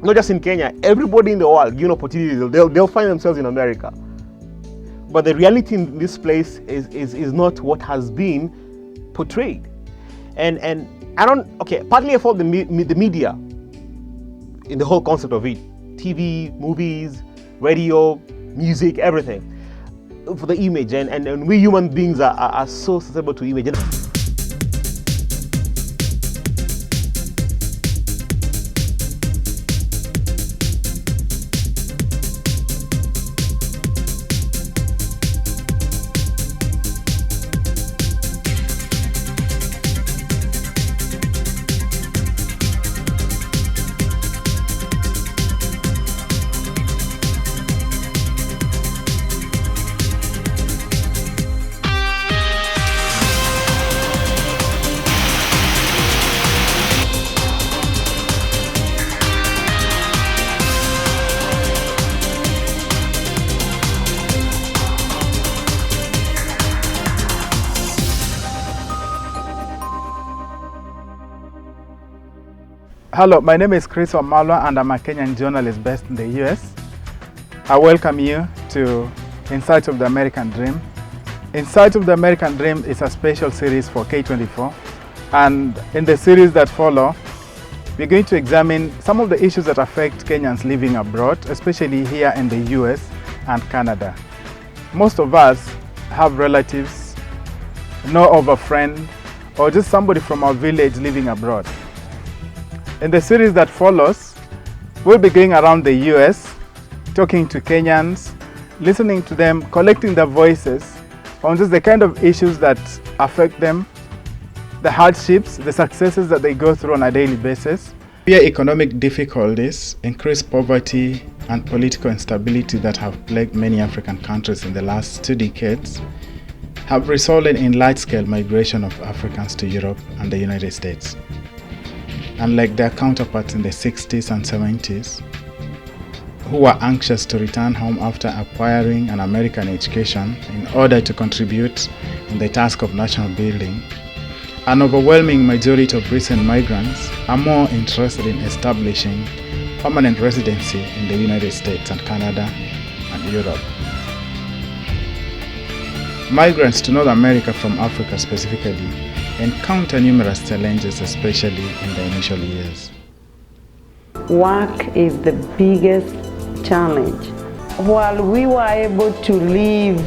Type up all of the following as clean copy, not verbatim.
not just in Kenya, everybody in the world, given opportunity, they'll find themselves in America. But the reality in this place is not what has been portrayed. And I don't, okay, partly I fault the media in the whole concept of it. TV, movies, radio, music, everything. For the image, and we human beings are so susceptible to image. Hello, my name is Chris Wamalwa and I'm a Kenyan journalist based in the US. I welcome you to In Search of the American Dream. In Search of the American Dream is a special series for K24, and in the series that follow, we're going to examine some of the issues that affect Kenyans living abroad, especially here in the US and Canada. Most of us have relatives, know of a friend, or just somebody from our village living abroad. In the series that follows, we'll be going around the US, talking to Kenyans, listening to them, collecting their voices on just the kind of issues that affect them, the hardships, the successes that they go through on a daily basis. Severe economic difficulties, increased poverty, and political instability that have plagued many African countries in the last 2 decades have resulted in large-scale migration of Africans to Europe and the United States. Unlike their counterparts in the 60s and 70s, who were anxious to return home after acquiring an American education in order to contribute in the task of national building, an overwhelming majority of recent migrants are more interested in establishing permanent residency in the United States and Canada and Europe. Migrants to North America from Africa specifically encounter numerous challenges, especially in the initial years. Work is the biggest challenge. While we were able to live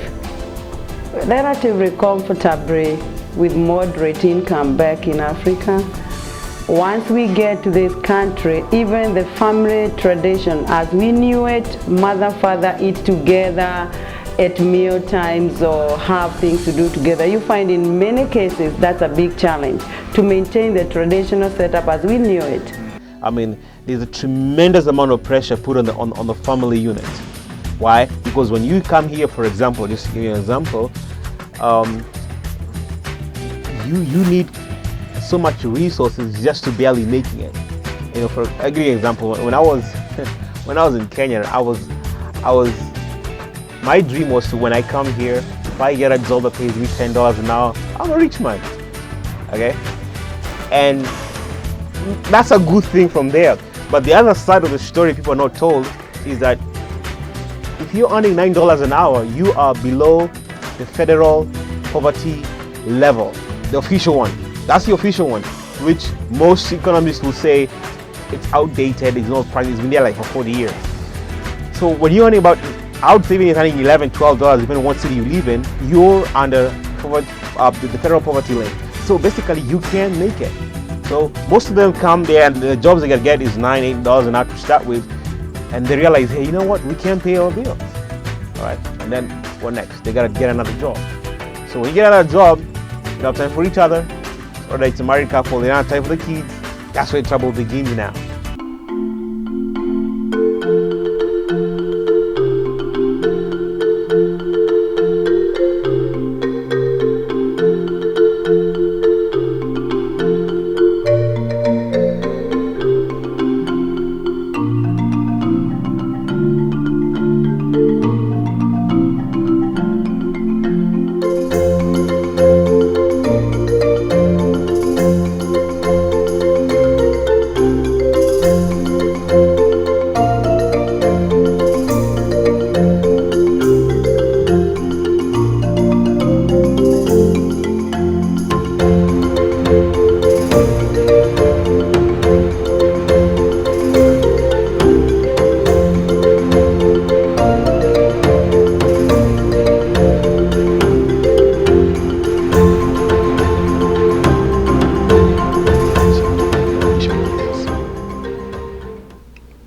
relatively comfortably with moderate income back in Africa, once we get to this country, even the family tradition as we knew it, mother, father eat together at meal times or have things to do together, you find in many cases that's a big challenge to maintain the traditional setup as we knew it. I mean, there's a tremendous amount of pressure put on the family unit. Why? Because when you come here, for example, just to give you an example, you need so much resources just to barely making it. You know, I'll give you an example. When I was in Kenya, my dream was to, when I come here, if I get a job that pays me $10 an hour, I'm a rich man. Okay? And that's a good thing from there. But the other side of the story people are not told is that if you're earning $9 an hour, you are below the federal poverty level, the official one. That's the official one, which most economists will say it's outdated, it's not practice, it's been there like for 40 years. So when you're earning about, I would say it's earning $11, $12, depending on what city you live in, you're under the federal poverty line. So basically you can't make it. So most of them come there and the jobs they can get is $9, $8 an hour to start with. And they realize, hey, you know what, we can't pay our bills. All right, and then what next? They gotta get another job. So when you get another job, you don't have time for each other, whether it's a married couple, they don't have time for the kids. That's where trouble begins now.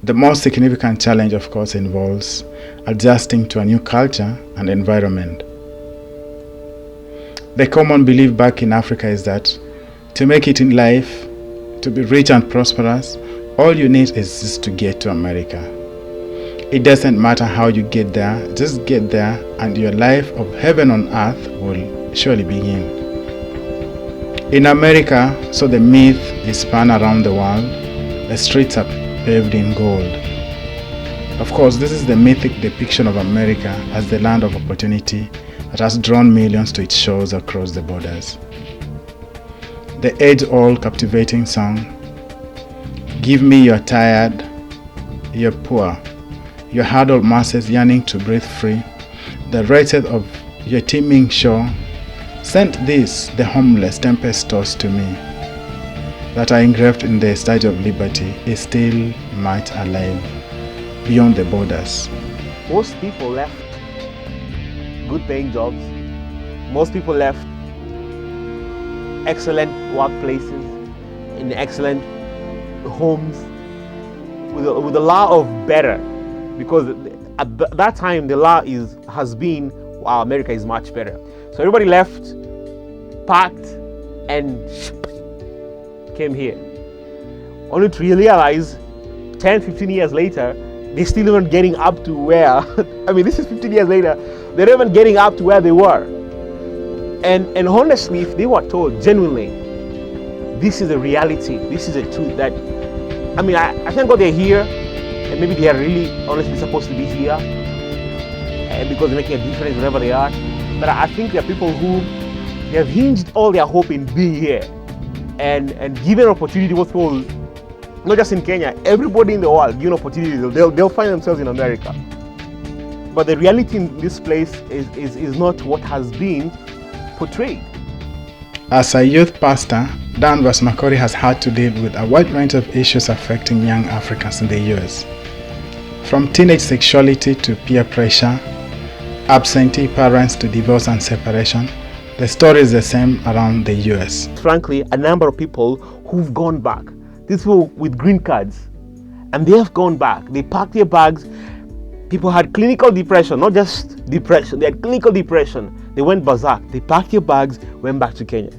The most significant challenge, of course, involves adjusting to a new culture and environment. The common belief back in Africa is that to make it in life, to be rich and prosperous, all you need is just to get to America. It doesn't matter how you get there, just get there and your life of heaven on earth will surely begin. In America, so the myth is spun around the world, the streets are paved in gold. Of course, this is the mythic depiction of America as the land of opportunity that has drawn millions to its shores across the borders. The age-old captivating song, "Give me your tired, your poor, your huddled masses yearning to breathe free, the wretched of your teeming shore, sent this, the homeless tempest tossed to me, that are engraved in the Statue of Liberty, is still much alive beyond the borders." Most people left good paying jobs. Most people left excellent workplaces, in excellent homes, with the law of better. Because at that time, the law has been, wow, America is much better. So everybody left, packed, and came here. Only to realize 10, 15 years later, they're still not getting up to where, I mean, this is 15 years later, they're not even getting up to where they were. And honestly, if they were told genuinely, this is a reality, this is a truth that, I mean, I thank God they're here, and maybe they are really honestly supposed to be here, and because they're making a difference wherever they are. But I think there are people who they have hinged all their hope in being here, and given opportunity, what people, not just in Kenya, everybody in the world, given opportunity, they'll find themselves in America. But the reality in this place is not what has been portrayed. As a youth pastor, Dan Makori has had to deal with a wide range of issues affecting young Africans in the US. From teenage sexuality to peer pressure, absentee parents to divorce and separation, the story is the same around the US. Frankly, a number of people who've gone back, these people with green cards, and they have gone back. They packed their bags. People had clinical depression, not just depression, they had clinical depression. They went berserk. They packed their bags, went back to Kenya.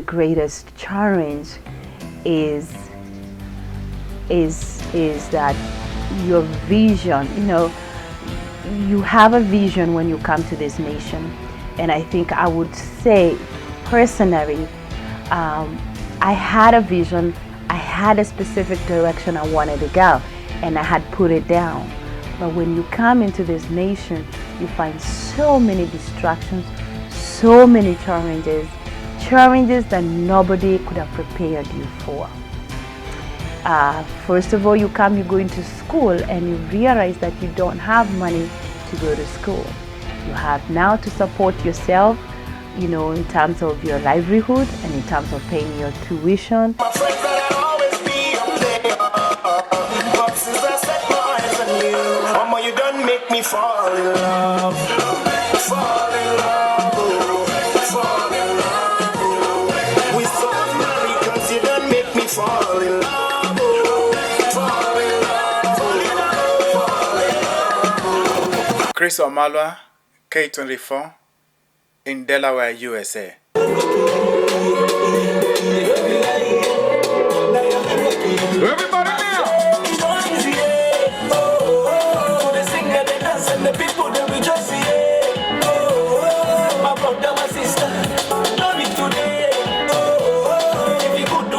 Greatest challenge is that your vision, you have a vision when you come to this nation, and I think I would say personally, I had a vision, I had a specific direction I wanted to go, and I had put it down. But when you come into this nation, you find so many distractions, so many challenges that nobody could have prepared you for. First of all, you go into school and you realize that you don't have money to go to school. You have now to support yourself, in terms of your livelihood and in terms of paying your tuition. Chris Omalwa, K24, in Delaware, USA. Everybody now!